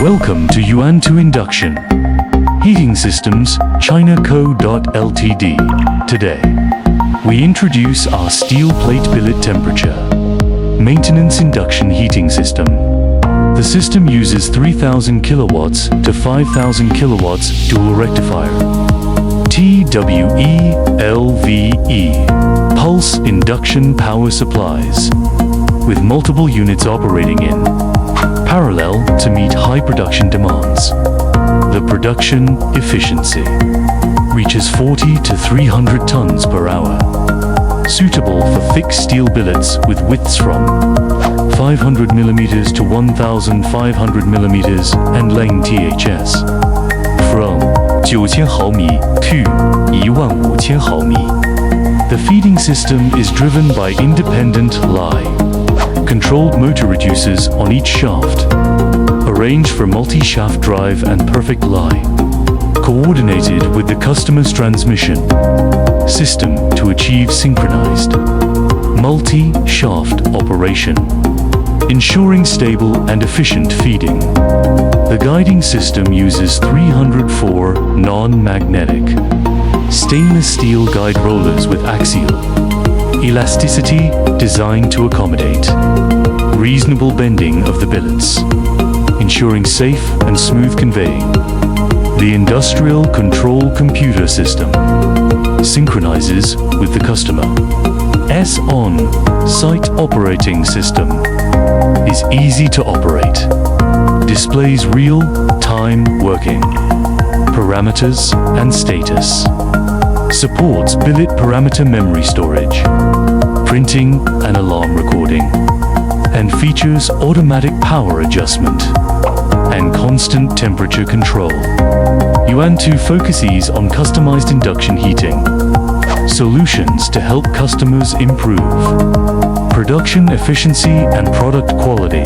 Welcome to Yuantuo Induction. Heating Systems, China Co. Ltd. Today, we introduce our steel plate billet temperature maintenance induction heating system. The system uses 3000 kilowatts to 5000 kilowatts dual rectifier TWE/LVE pulse induction power supplies with multiple units operating in parallel to meet high production demands. The production efficiency reaches 40 to 300 tons per hour, suitable for thick steel billets with widths from 500 mm to 1500 mm and length THS from 9000毫米 to 15000毫米. The feeding system is driven by independent controlled motor reducers on each shaft, arranged for multi-shaft drive and perfect lie, coordinated with the customer's transmission system to achieve synchronized multi-shaft operation, ensuring stable and efficient feeding. The guiding system uses 304 non-magnetic stainless steel guide rollers with axial elasticity designed to accommodate reasonable bending of the billets, ensuring safe and smooth conveying. The industrial control computer system synchronizes with the customer's on-site operating system, is easy to operate, displays real-time working parameters and status, supports billet parameter memory storage, printing and alarm recording, and features automatic power adjustment and constant temperature control. Yuantuo focuses on customized induction heating solutions to help customers improve production efficiency and product quality.